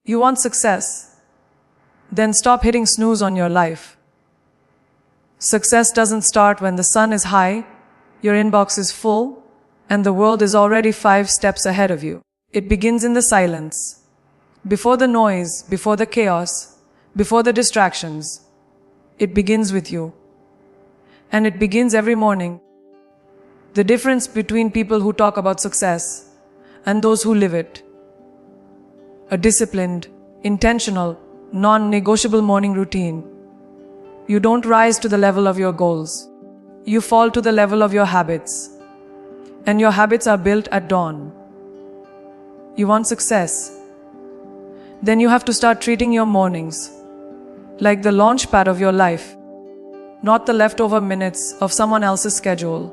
You want success? Then stop hitting snooze on your life. Success doesn't start when the sun is high, your inbox is full, and the world is already 5 steps ahead of you. It begins in the silence. Before the noise, before the chaos, before the distractions. It begins with you. And it begins every morning. The difference between people who talk about success and those who live it. A disciplined, intentional, non-negotiable morning routine. You don't rise to the level of your goals. You fall to the level of your habits. And your habits are built at dawn. You want success? Then you have to start treating your mornings like the launch pad of your life, not the leftover minutes of someone else's schedule.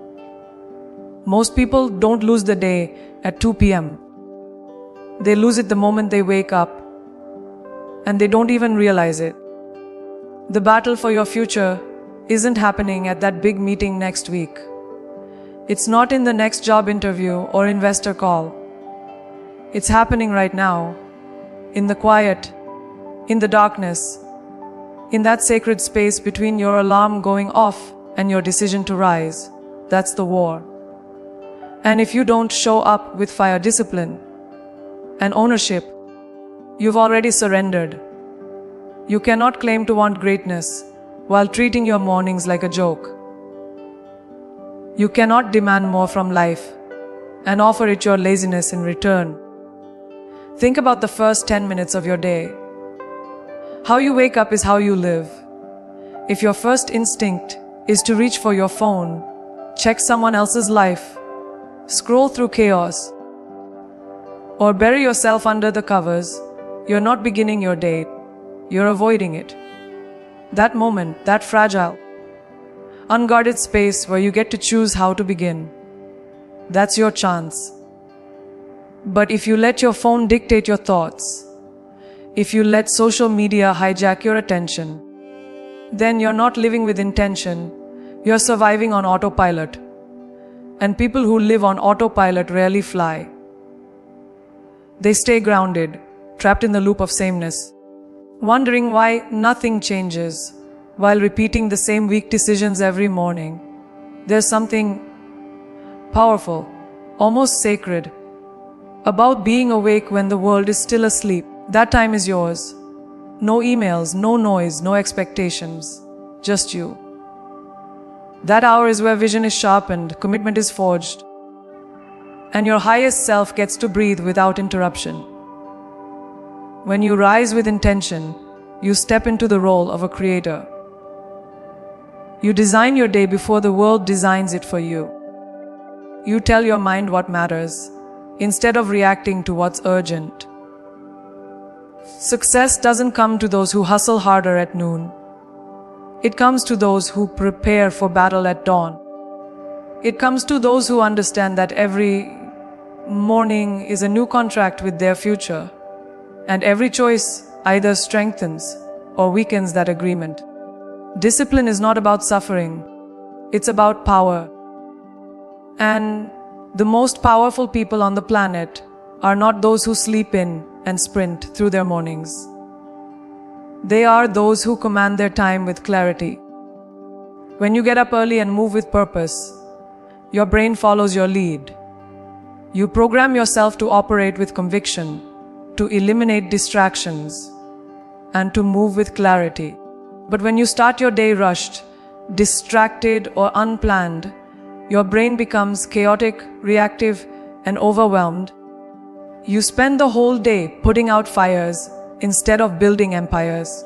Most people don't lose the day at 2 p.m. They lose it the moment they wake up, and they don't even realize it. The battle for your future isn't happening at that big meeting next week. It's not in the next job interview or investor call. It's happening right now, in the quiet, in the darkness, in that sacred space between your alarm going off and your decision to rise. That's the war. And if you don't show up with fire, discipline, and ownership, you've already surrendered. You cannot claim to want greatness while treating your mornings like a joke. You cannot demand more from life and offer it your laziness in return. Think about the first 10 minutes of your day. How you wake up is how you live. If your first instinct is to reach for your phone, check someone else's life, scroll through chaos, or bury yourself under the covers, you're not beginning your day, you're avoiding it. That moment, that fragile, unguarded space where you get to choose how to begin, that's your chance. But if you let your phone dictate your thoughts, if you let social media hijack your attention, then you're not living with intention, you're surviving on autopilot. And people who live on autopilot rarely fly. They stay grounded, trapped in the loop of sameness, wondering why nothing changes, while repeating the same weak decisions every morning. There's something powerful, almost sacred, about being awake when the world is still asleep. That time is yours. No emails, no noise, no expectations, just you. That hour is where vision is sharpened, commitment is forged, and your highest self gets to breathe without interruption. When you rise with intention, you step into the role of a creator. You design your day before the world designs it for you. You tell your mind what matters, instead of reacting to what's urgent. Success doesn't come to those who hustle harder at noon. It comes to those who prepare for battle at dawn. It comes to those who understand that every morning is a new contract with their future, and every choice either strengthens or weakens that agreement. Discipline is not about suffering, it's about power. And the most powerful people on the planet are not those who sleep in and sprint through their mornings. They are those who command their time with clarity. When you get up early and move with purpose, your brain follows your lead. You program yourself to operate with conviction, to eliminate distractions, and to move with clarity. But when you start your day rushed, distracted, or unplanned, your brain becomes chaotic, reactive, and overwhelmed. You spend the whole day putting out fires instead of building empires.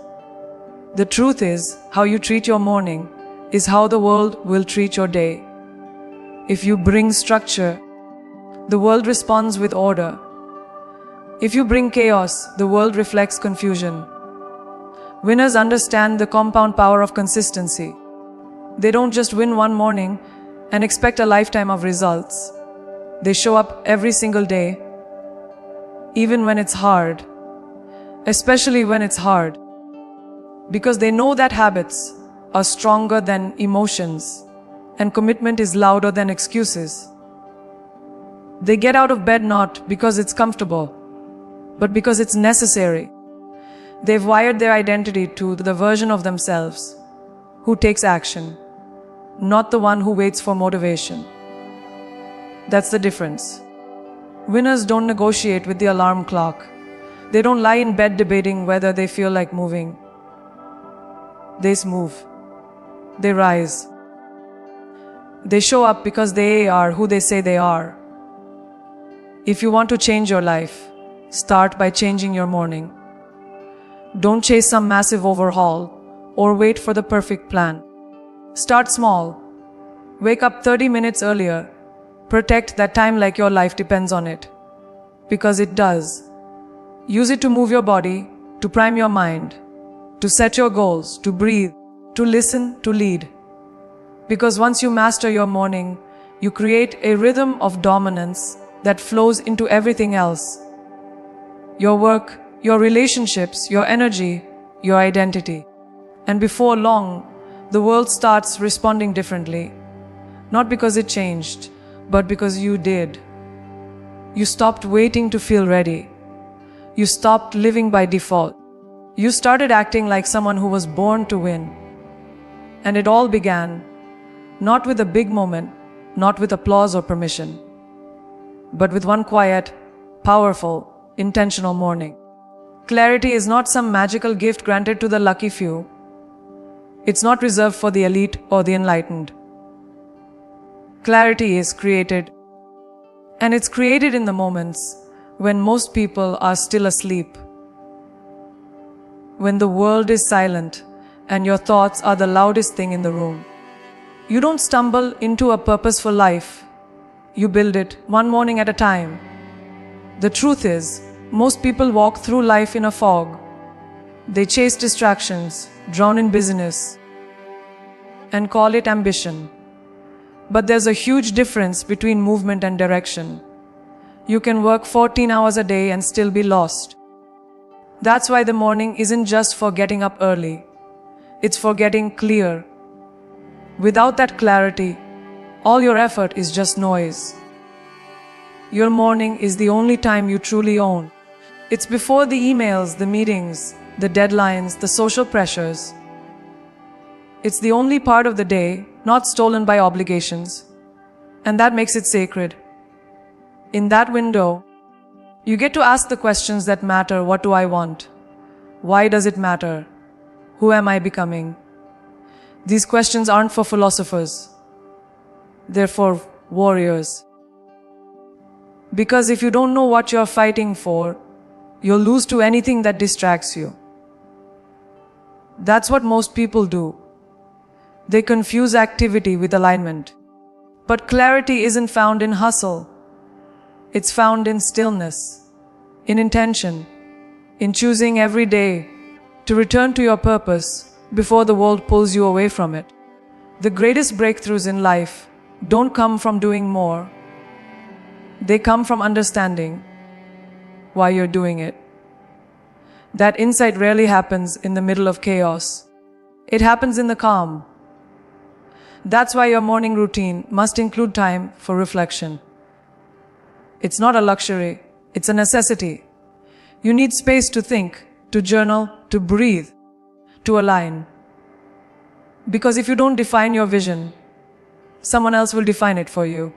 The truth is, how you treat your morning is how the world will treat your day. If you bring structure, the world responds with order. If you bring chaos, the world reflects confusion. Winners understand the compound power of consistency. They don't just win one morning and expect a lifetime of results. They show up every single day, even when it's hard, especially when it's hard, because they know that habits are stronger than emotions and commitment is louder than excuses. They get out of bed not because it's comfortable, but because it's necessary. They've wired their identity to the version of themselves who takes action, not the one who waits for motivation. That's the difference. Winners don't negotiate with the alarm clock. They don't lie in bed debating whether they feel like moving. They move. They rise. They show up because they are who they say they are. If you want to change your life, start by changing your morning. Don't chase some massive overhaul or wait for the perfect plan. Start small. Wake up 30 minutes earlier. Protect that time like your life depends on it. Because it does. Use it to move your body, to prime your mind, to set your goals, to breathe, to listen, to lead. Because once you master your morning, you create a rhythm of dominance that flows into everything else. Your work, your relationships, your energy, your identity. And before long, the world starts responding differently. Not because it changed, but because you did. You stopped waiting to feel ready. You stopped living by default. You started acting like someone who was born to win. And it all began, not with a big moment, not with applause or permission, but with one quiet, powerful, intentional morning. Clarity is not some magical gift granted to the lucky few. It's not reserved for the elite or the enlightened. Clarity is created, and it's created in the moments when most people are still asleep. When the world is silent and your thoughts are the loudest thing in the room. You don't stumble into a purposeful life. You build it one morning at a time. The truth is, most people walk through life in a fog. They chase distractions, drown in busyness, and call it ambition. But there's a huge difference between movement and direction. You can work 14 hours a day and still be lost. That's why the morning isn't just for getting up early. It's for getting clear. Without that clarity, all your effort is just noise. Your morning is the only time you truly own. It's before the emails, the meetings, the deadlines, the social pressures. It's the only part of the day not stolen by obligations, and that makes it sacred. In that window, you get to ask the questions that matter. What do I want? Why does it matter? Who am I becoming? These questions aren't for philosophers. They're for warriors. Because if you don't know what you're fighting for, you'll lose to anything that distracts you. That's what most people do. They confuse activity with alignment. But clarity isn't found in hustle. It's found in stillness, in intention, in choosing every day to return to your purpose before the world pulls you away from it. The greatest breakthroughs in life don't come from doing more. They come from understanding why you're doing it. That insight rarely happens in the middle of chaos. It happens in the calm. That's why your morning routine must include time for reflection. It's not a luxury, it's a necessity. You need space to think, to journal, to breathe, to align. Because if you don't define your vision, someone else will define it for you.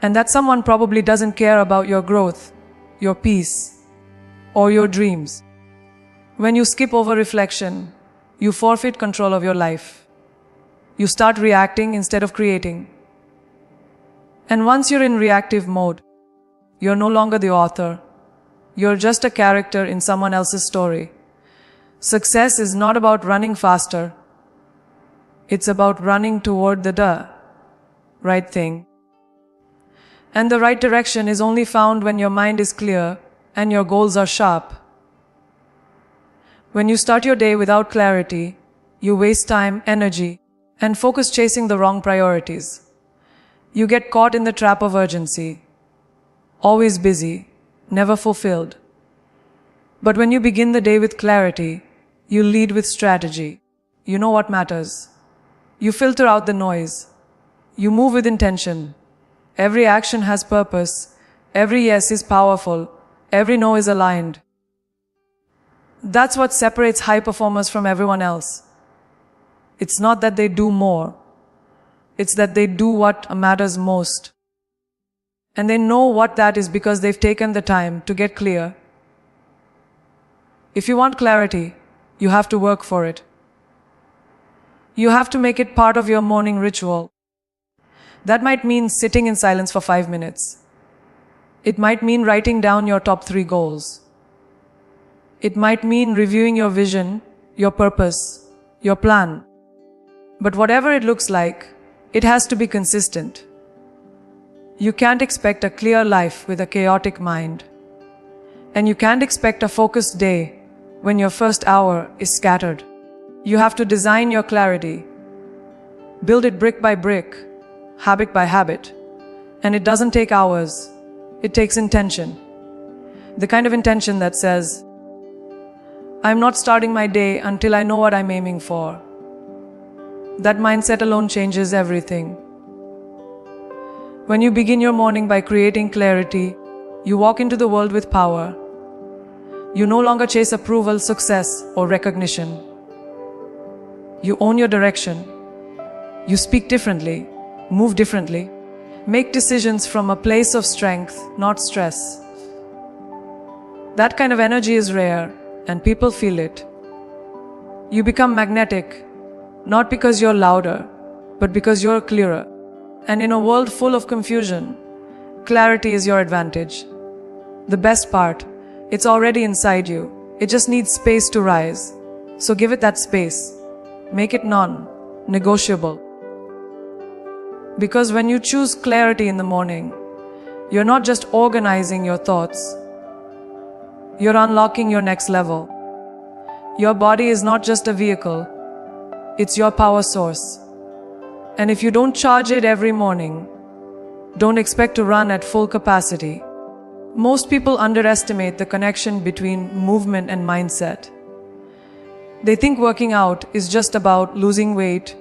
And that someone probably doesn't care about your growth, your peace, or your dreams. When you skip over reflection, you forfeit control of your life. You start reacting instead of creating. And once you're in reactive mode, you're no longer the author. You're just a character in someone else's story. Success is not about running faster. It's about running toward the right thing. And the right direction is only found when your mind is clear and your goals are sharp. When you start your day without clarity, you waste time, energy, and focus chasing the wrong priorities. You get caught in the trap of urgency, always busy, never fulfilled. But when you begin the day with clarity, you lead with strategy. You know what matters. You filter out the noise. You move with intention. Every action has purpose. Every yes is powerful. Every no is aligned. That's what separates high performers from everyone else. It's not that they do more. It's that they do what matters most. And they know what that is because they've taken the time to get clear. If you want clarity, you have to work for it. You have to make it part of your morning ritual. That might mean sitting in silence for 5 minutes. It might mean writing down your top 3 goals. It might mean reviewing your vision, your purpose, your plan. But whatever it looks like, it has to be consistent. You can't expect a clear life with a chaotic mind. And you can't expect a focused day when your first hour is scattered. You have to design your clarity. Build it brick by brick, habit by habit. And it doesn't take hours. It takes intention. The kind of intention that says, I'm not starting my day until I know what I'm aiming for. That mindset alone changes everything. When you begin your morning by creating clarity, you walk into the world with power. You no longer chase approval, success, or recognition. You own your direction. You speak differently, move differently, make decisions from a place of strength, not stress. That kind of energy is rare, and people feel it. You become magnetic, not because you're louder, but because you're clearer. And in a world full of confusion, clarity is your advantage. The best part, it's already inside you. It just needs space to rise. So give it that space. Make it non-negotiable. Because when you choose clarity in the morning, you're not just organizing your thoughts. You're unlocking your next level. Your body is not just a vehicle. It's your power source. And if you don't charge it every morning, don't expect to run at full capacity. Most people underestimate the connection between movement and mindset. They think working out is just about losing weight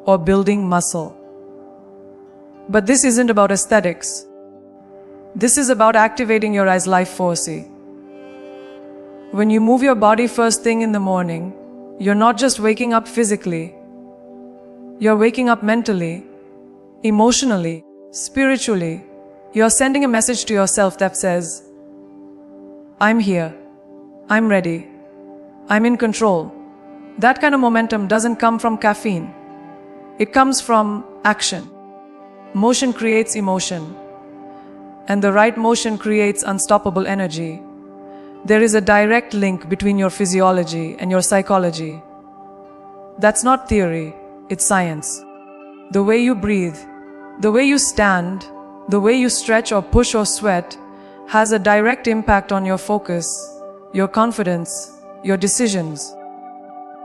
or building muscle. But this isn't about aesthetics. This is about activating your life force. When you move your body first thing in the morning, you're not just waking up physically. You're waking up mentally, emotionally, spiritually. You're sending a message to yourself that says, I'm here. I'm ready. I'm in control. That kind of momentum doesn't come from caffeine. It comes from action. Motion creates emotion. And the right motion creates unstoppable energy. There is a direct link between your physiology and your psychology. That's not theory, it's science. The way you breathe, the way you stand, the way you stretch or push or sweat has a direct impact on your focus, your confidence, your decisions.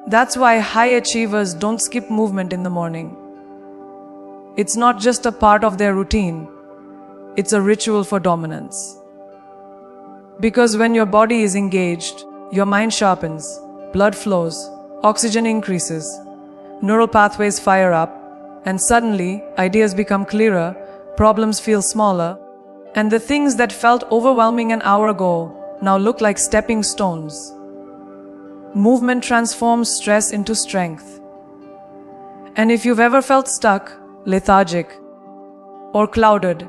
That's why high achievers don't skip movement in the morning. It's not just a part of their routine, it's a ritual for dominance. Because when your body is engaged, your mind sharpens, blood flows, oxygen increases, neural pathways fire up, and suddenly ideas become clearer, problems feel smaller, and the things that felt overwhelming an hour ago now look like stepping stones. Movement transforms stress into strength. And if you've ever felt stuck, lethargic, or clouded,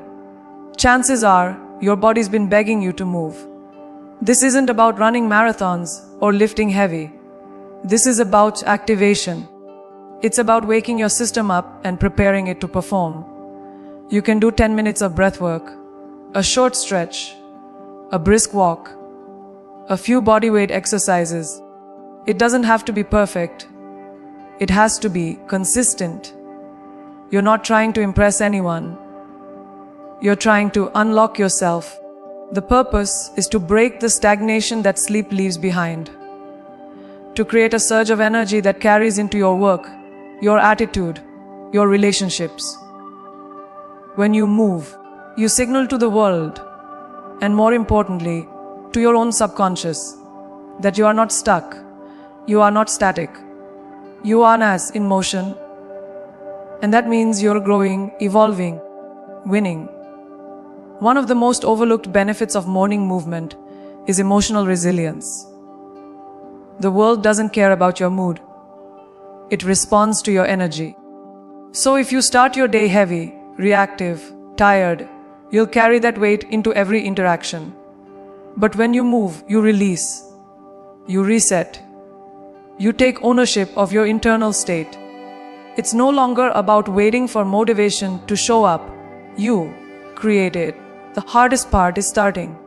chances are your body's been begging you to move. This isn't about running marathons or lifting heavy. This is about activation. It's about waking your system up and preparing it to perform. You can do 10 minutes of breath work, a short stretch, a brisk walk, a few bodyweight exercises. It doesn't have to be perfect. It has to be consistent. You're not trying to impress anyone. You're trying to unlock yourself. The purpose is to break the stagnation that sleep leaves behind, to create a surge of energy that carries into your work, your attitude, your relationships. When you move, you signal to the world, and more importantly, to your own subconscious, that you are not stuck, you are not static, you are as in motion, and that means you're growing, evolving, winning. One of the most overlooked benefits of morning movement is emotional resilience. The world doesn't care about your mood. It responds to your energy. So if you start your day heavy, reactive, tired, you'll carry that weight into every interaction. But when you move, you release. You reset. You take ownership of your internal state. It's no longer about waiting for motivation to show up. You create it. The hardest part is starting.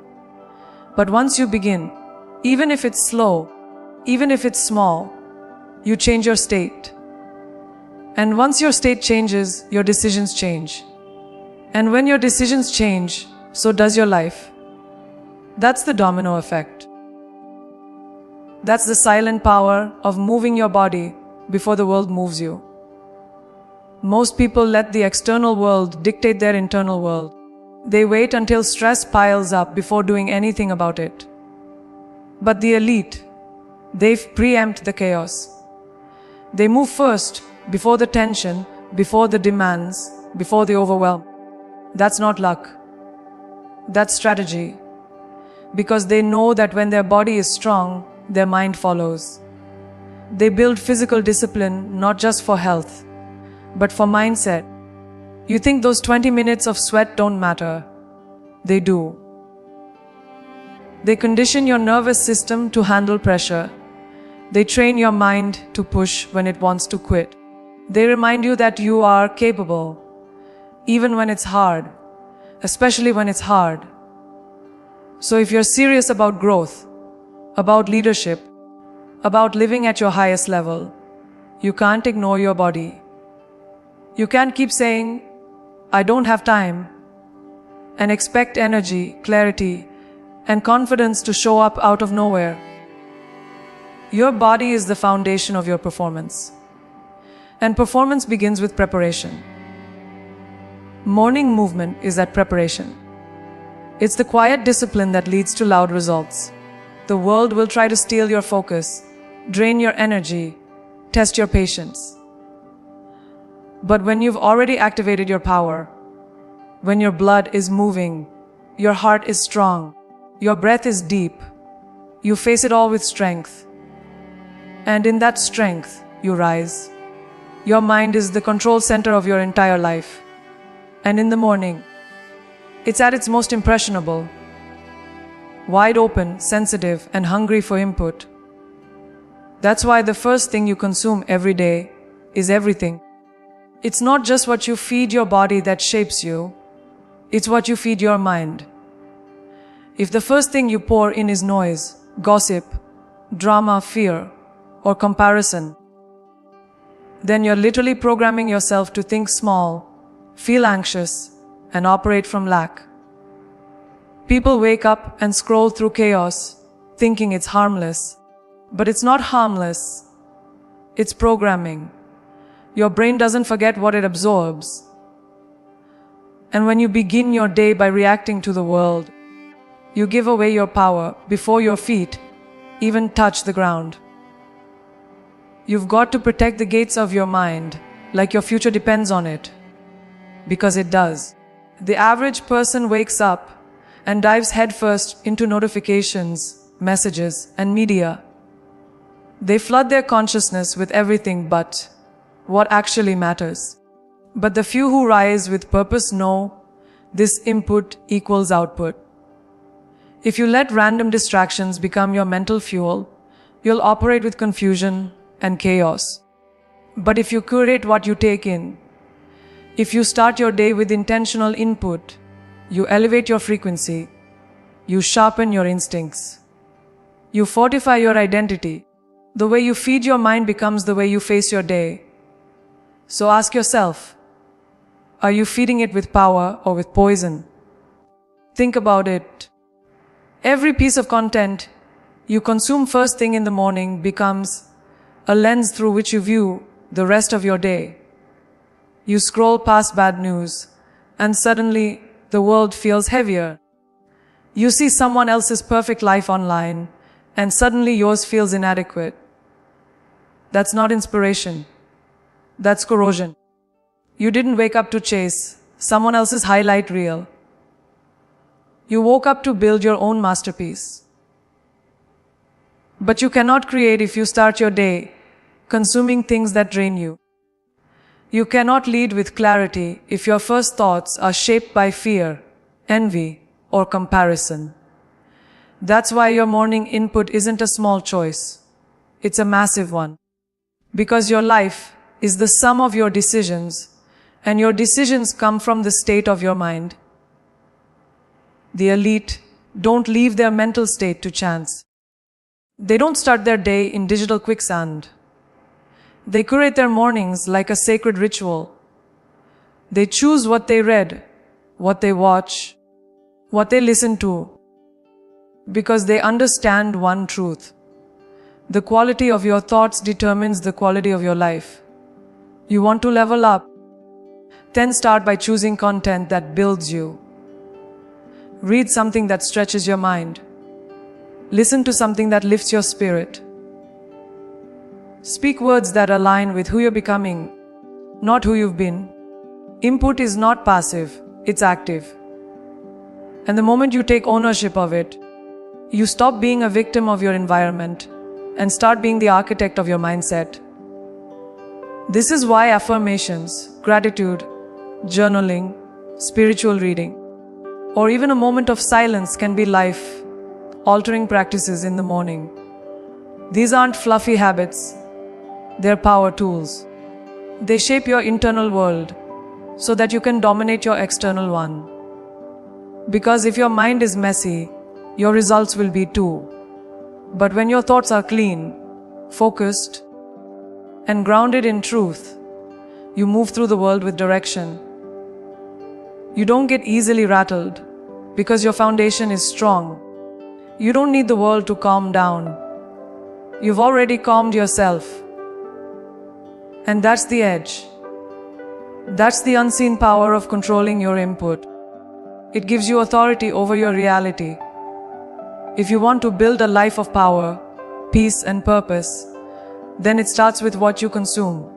But once you begin, even if it's slow, even if it's small, you change your state. And once your state changes, your decisions change. And when your decisions change, so does your life. That's the domino effect. That's the silent power of moving your body before the world moves you. Most people let the external world dictate their internal world. They wait until stress piles up before doing anything about it. But the elite, they've preempt the chaos. They move first, before the tension, before the demands, before the overwhelm. That's not luck. That's strategy. Because they know that when their body is strong, their mind follows. They build physical discipline not just for health, but for mindset. You think those 20 minutes of sweat don't matter? They do. They condition your nervous system to handle pressure. They train your mind to push when it wants to quit. They remind you that you are capable, even when it's hard, especially when it's hard. So if you're serious about growth, about leadership, about living at your highest level, you can't ignore your body. You can't keep saying, "I don't have time," and expect energy, clarity, and confidence to show up out of nowhere. Your body is the foundation of your performance. And performance begins with preparation. Morning movement is that preparation. It's the quiet discipline that leads to loud results. The world will try to steal your focus, drain your energy, test your patience. But when you've already activated your power, when your blood is moving, your heart is strong, your breath is deep, you face it all with strength. And in that strength, you rise. Your mind is the control center of your entire life. And in the morning, it's at its most impressionable, wide open, sensitive, and hungry for input. That's why the first thing you consume every day is everything. It's not just what you feed your body that shapes you, it's what you feed your mind. If the first thing you pour in is noise, gossip, drama, fear, or comparison, then you're literally programming yourself to think small, feel anxious, and operate from lack. People wake up and scroll through chaos, thinking it's harmless. But it's not harmless. It's programming. Your brain doesn't forget what it absorbs. And when you begin your day by reacting to the world, you give away your power before your feet even touch the ground. You've got to protect the gates of your mind like your future depends on it. Because it does. The average person wakes up and dives headfirst into notifications, messages, and media. They flood their consciousness with everything but what actually matters. But the few who rise with purpose know this input equals output. If you let random distractions become your mental fuel, you'll operate with confusion and chaos. But if you curate what you take in, if you start your day with intentional input, you elevate your frequency, you sharpen your instincts, you fortify your identity. The way you feed your mind becomes the way you face your day. So ask yourself, are you feeding it with power or with poison? Think about it. Every piece of content you consume first thing in the morning becomes a lens through which you view the rest of your day. You scroll past bad news, and suddenly the world feels heavier. You see someone else's perfect life online, and suddenly yours feels inadequate. That's not inspiration. That's corrosion. You didn't wake up to chase someone else's highlight reel. You woke up to build your own masterpiece. But you cannot create if you start your day consuming things that drain you. You cannot lead with clarity if your first thoughts are shaped by fear, envy, or comparison. That's why your morning input isn't a small choice. It's a massive one. Because your life is the sum of your decisions, and your decisions come from the state of your mind. The elite don't leave their mental state to chance. They don't start their day in digital quicksand. They curate their mornings like a sacred ritual. They choose what they read, what they watch, what they listen to, because they understand one truth. The quality of your thoughts determines the quality of your life. You want to level up? Then start by choosing content that builds you. Read something that stretches your mind. Listen to something that lifts your spirit. Speak words that align with who you're becoming, not who you've been. Input is not passive, it's active. And the moment you take ownership of it, you stop being a victim of your environment and start being the architect of your mindset. This is why affirmations, gratitude, journaling, spiritual reading, or even a moment of silence can be life-altering practices in the morning. These aren't fluffy habits, they're power tools. They shape your internal world so that you can dominate your external one. Because if your mind is messy, your results will be too. But when your thoughts are clean, focused, and grounded in truth, you move through the world with direction. You don't get easily rattled because your foundation is strong. You don't need the world to calm down. You've already calmed yourself. And that's the edge. That's the unseen power of controlling your input. It gives you authority over your reality. If you want to build a life of power, peace, and purpose, then it starts with what you consume.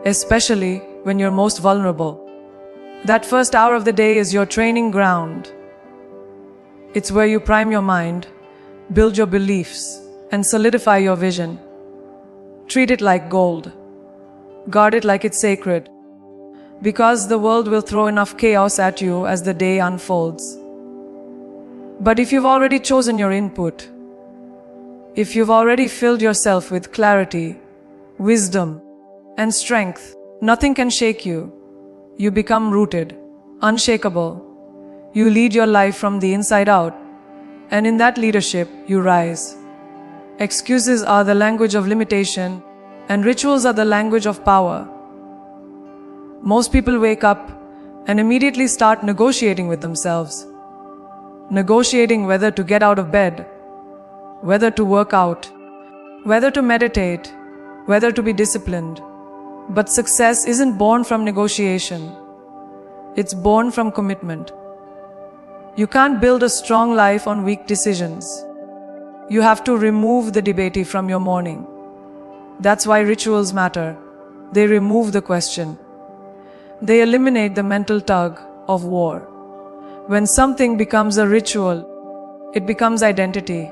Especially when you're most vulnerable. That first hour of the day is your training ground. It's where you prime your mind, build your beliefs, and solidify your vision. Treat it like gold. Guard it like it's sacred. Because the world will throw enough chaos at you as the day unfolds. But if you've already chosen your input, if you've already filled yourself with clarity, wisdom, and strength, nothing can shake you. You become rooted, unshakable. You lead your life from the inside out, and in that leadership, you rise. Excuses are the language of limitation, and rituals are the language of power. Most people wake up and immediately start negotiating with themselves. Negotiating whether to get out of bed, whether to work out, whether to meditate, whether to be disciplined. But success isn't born from negotiation. It's born from commitment. You can't build a strong life on weak decisions. You have to remove the debate from your morning. That's why rituals matter. They remove the question. They eliminate the mental tug of war. When something becomes a ritual, it becomes identity.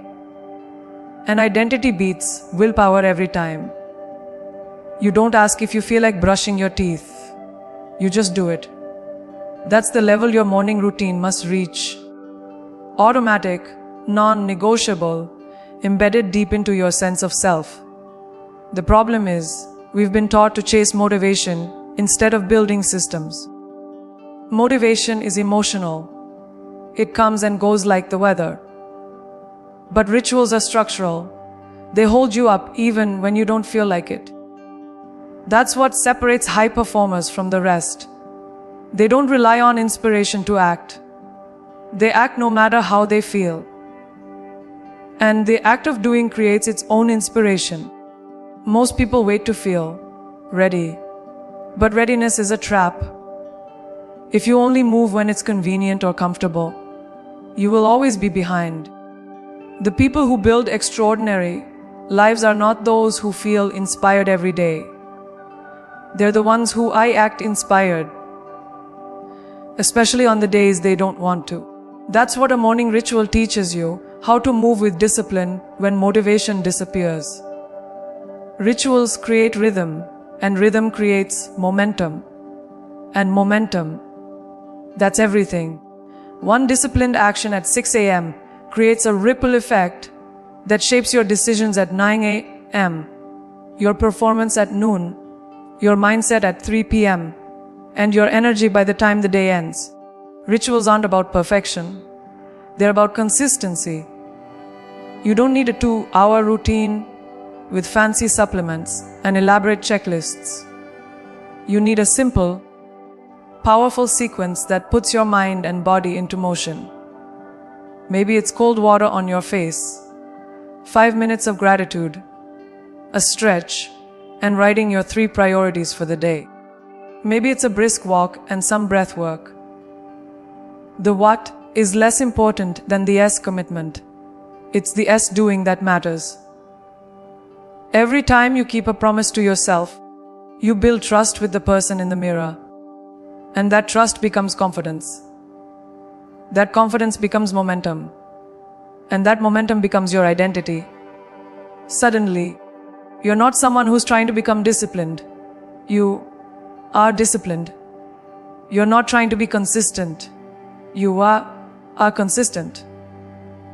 And identity beats willpower every time. You don't ask if you feel like brushing your teeth. You just do it. That's the level your morning routine must reach. Automatic, non-negotiable, embedded deep into your sense of self. The problem is, we've been taught to chase motivation instead of building systems. Motivation is emotional. It comes and goes like the weather. But rituals are structural. They hold you up even when you don't feel like it. That's what separates high performers from the rest. They don't rely on inspiration to act. They act no matter how they feel. And the act of doing creates its own inspiration. Most people wait to feel ready. But readiness is a trap. If you only move when it's convenient or comfortable, you will always be behind. The people who build extraordinary lives are not those who feel inspired every day. They're the ones who act inspired, especially on the days they don't want to. That's what a morning ritual teaches you, how to move with discipline when motivation disappears. Rituals create rhythm, and rhythm creates momentum. And momentum, that's everything. One disciplined action at 6 a.m. creates a ripple effect that shapes your decisions at 9 a.m., your performance at noon, your mindset at 3 p.m., and your energy by the time the day ends. Rituals aren't about perfection. They're about consistency. You don't need a 2-hour routine with fancy supplements and elaborate checklists. You need a simple, powerful sequence that puts your mind and body into motion. Maybe it's cold water on your face, 5 minutes of gratitude, a stretch, and writing your 3 priorities for the day. Maybe it's a brisk walk and some breath work. The what is less important than the S commitment. It's the S doing that matters. Every time you keep a promise to yourself, you build trust with the person in the mirror. And that trust becomes confidence. That confidence becomes momentum. And that momentum becomes your identity. Suddenly, you're not someone who's trying to become disciplined. You are disciplined. You're not trying to be consistent. You are consistent.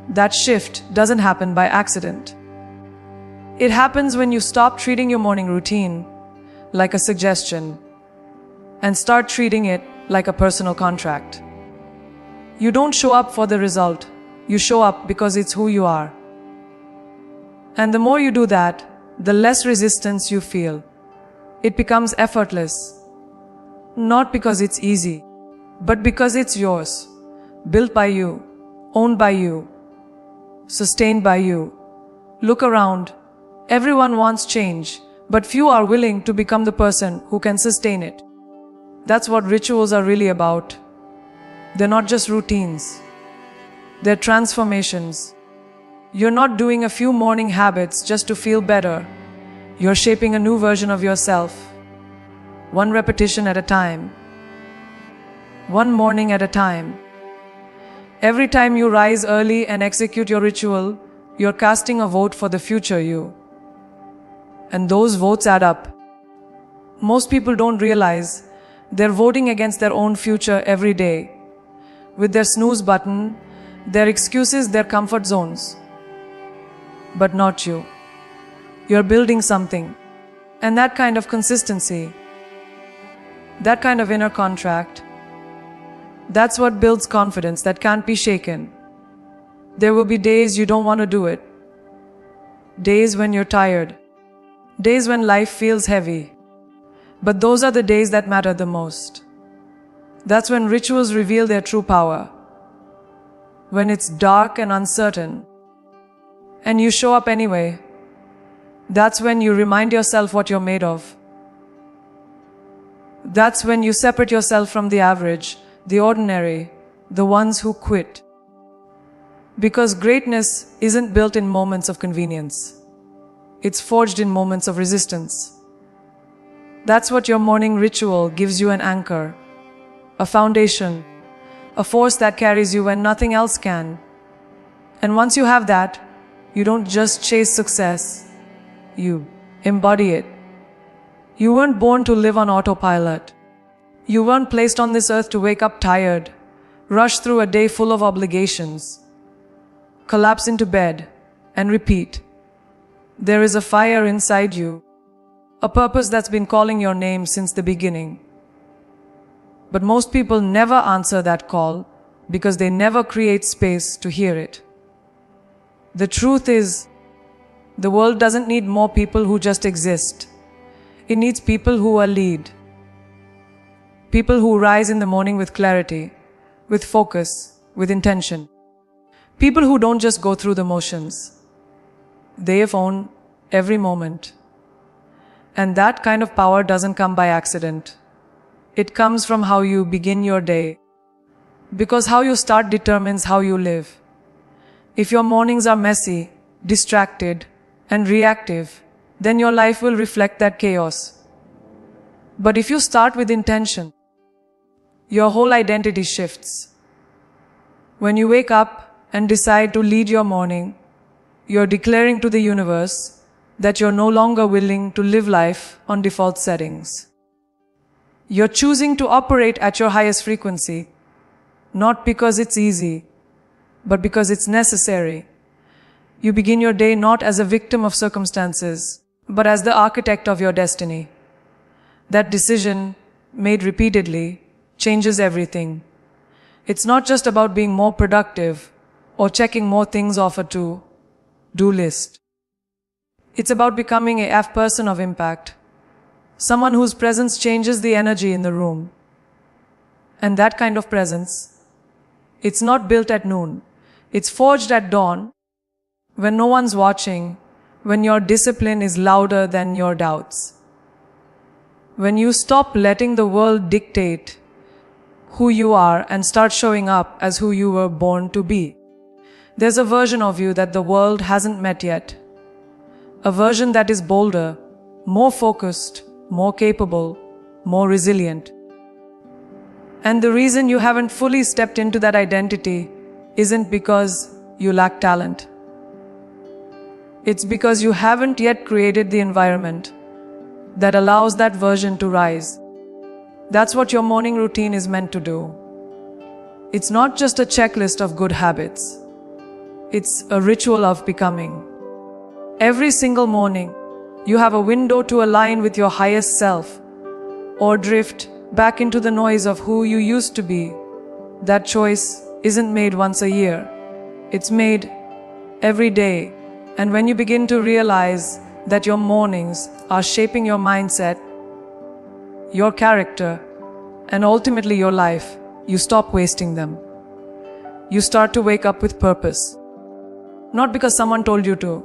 That shift doesn't happen by accident. It happens when you stop treating your morning routine like a suggestion and start treating it like a personal contract. You don't show up for the result. You show up because it's who you are. And the more you do that, the less resistance you feel. It becomes effortless. Not because it's easy, but because it's yours. Built by you, owned by you, sustained by you. Look around. Everyone wants change, but few are willing to become the person who can sustain it. That's what rituals are really about. They're not just routines. They're transformations. You're not doing a few morning habits just to feel better. You're shaping a new version of yourself. One repetition at a time. One morning at a time. Every time you rise early and execute your ritual, you're casting a vote for the future you. And those votes add up. Most people don't realize they're voting against their own future every day. With their snooze button, their excuses, their comfort zones. But not you. You're building something. And that kind of consistency, that kind of inner contract, that's what builds confidence that can't be shaken. There will be days you don't want to do it. Days when you're tired. Days when life feels heavy. But those are the days that matter the most. That's when rituals reveal their true power. When it's dark and uncertain, and you show up anyway. That's when you remind yourself what you're made of. That's when you separate yourself from the average, the ordinary, the ones who quit. Because greatness isn't built in moments of convenience. It's forged in moments of resistance. That's what your morning ritual gives you: an anchor, a foundation, a force that carries you when nothing else can. And once you have that, you don't just chase success, you embody it. You weren't born to live on autopilot. You weren't placed on this earth to wake up tired, rush through a day full of obligations, collapse into bed, and repeat. There is a fire inside you, a purpose that's been calling your name since the beginning. But most people never answer that call because they never create space to hear it. The truth is, the world doesn't need more people who just exist. It needs people who are lead. People who rise in the morning with clarity, with focus, with intention. People who don't just go through the motions. They own every moment. And that kind of power doesn't come by accident. It comes from how you begin your day. Because how you start determines how you live. If your mornings are messy, distracted, and reactive, then your life will reflect that chaos. But if you start with intention, your whole identity shifts. When you wake up, and decide to lead your morning, you're declaring to the universe that you're no longer willing to live life on default settings. You're choosing to operate at your highest frequency, not because it's easy, but because it's necessary. You begin your day not as a victim of circumstances, but as the architect of your destiny. That decision, made repeatedly, changes everything. It's not just about being more productive or checking more things off a to-do list. It's about becoming a person of impact, someone whose presence changes the energy in the room. And that kind of presence, it's not built at noon. It's forged at dawn, when no one's watching, when your discipline is louder than your doubts. When you stop letting the world dictate who you are and start showing up as who you were born to be. There's a version of you that the world hasn't met yet. A version that is bolder, more focused, more capable, more resilient. And the reason you haven't fully stepped into that identity isn't because you lack talent. It's because you haven't yet created the environment that allows that version to rise. That's what your morning routine is meant to do. It's not just a checklist of good habits. It's a ritual of becoming. Every single morning, you have a window to align with your highest self or drift back into the noise of who you used to be. That choice isn't made once a year. It's made every day. And when you begin to realize that your mornings are shaping your mindset, your character, and ultimately your life, you stop wasting them. You start to wake up with purpose. Not because someone told you to.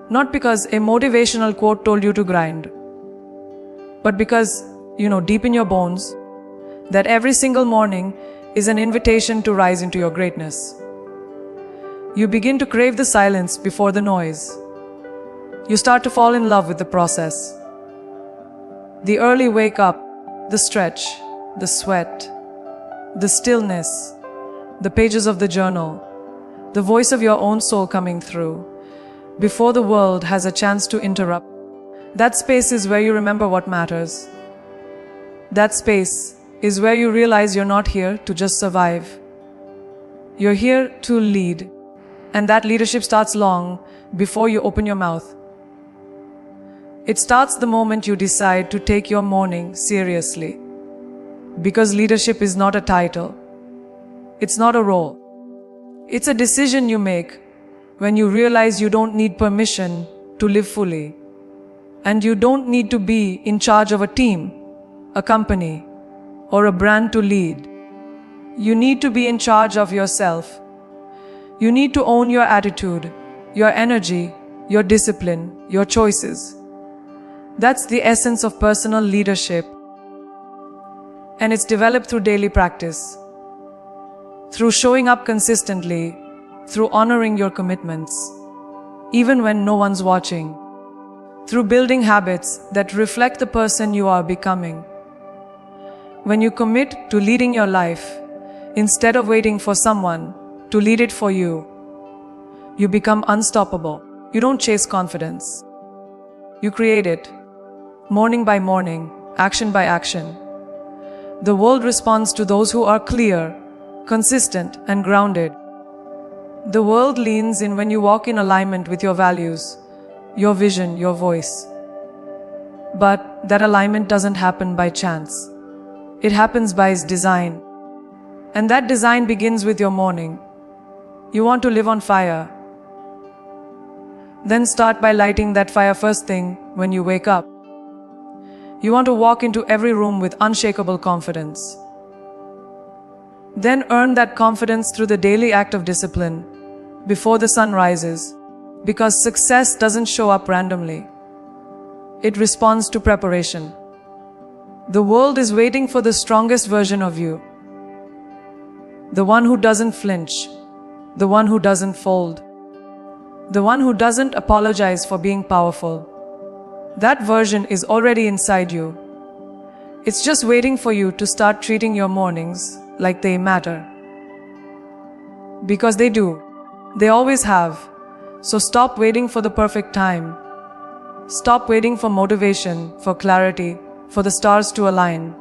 Not because a motivational quote told you to grind. But because, deep in your bones, that every single morning is an invitation to rise into your greatness. You begin to crave the silence before the noise. You start to fall in love with the process. The early wake up, the stretch, the sweat, the stillness, the pages of the journal, the voice of your own soul coming through, before the world has a chance to interrupt. That space is where you remember what matters. That space is where you realize you're not here to just survive. You're here to lead. And that leadership starts long before you open your mouth. It starts the moment you decide to take your morning seriously. Because leadership is not a title. It's not a role. It's a decision you make when you realize you don't need permission to live fully. And you don't need to be in charge of a team, a company, or a brand to lead. You need to be in charge of yourself. You need to own your attitude, your energy, your discipline, your choices. That's the essence of personal leadership. And it's developed through daily practice. Through showing up consistently, through honoring your commitments, even when no one's watching. Through building habits that reflect the person you are becoming. When you commit to leading your life, instead of waiting for someone to lead it for you, you become unstoppable. You don't chase confidence. You create it, morning by morning, action by action. The world responds to those who are clear, consistent, and grounded. The world leans in when you walk in alignment with your values, your vision, your voice. But that alignment doesn't happen by chance. It happens by its design. And that design begins with your morning. You want to live on fire. Then start by lighting that fire first thing when you wake up. You want to walk into every room with unshakable confidence. Then earn that confidence through the daily act of discipline before the sun rises, because success doesn't show up randomly. It responds to preparation. The world is waiting for the strongest version of you. The one who doesn't flinch. The one who doesn't fold. The one who doesn't apologize for being powerful. That version is already inside you. It's just waiting for you to start treating your mornings like they matter. Because they do. They always have. So stop waiting for the perfect time. Stop waiting for motivation, for clarity, for the stars to align.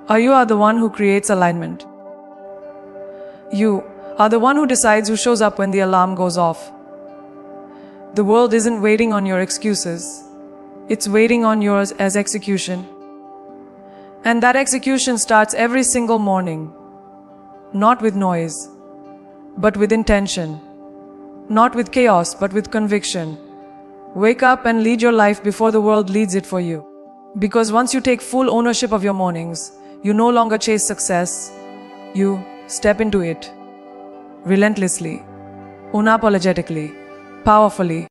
You are the one who creates alignment. You are the one who decides who shows up when the alarm goes off. The world isn't waiting on your excuses. It's waiting on yours as execution. And that execution starts every single morning. Not with noise, but with intention. Not with chaos, but with conviction. Wake up and lead your life before the world leads it for you. Because once you take full ownership of your mornings, you no longer chase success. You step into it. Relentlessly, unapologetically, powerfully.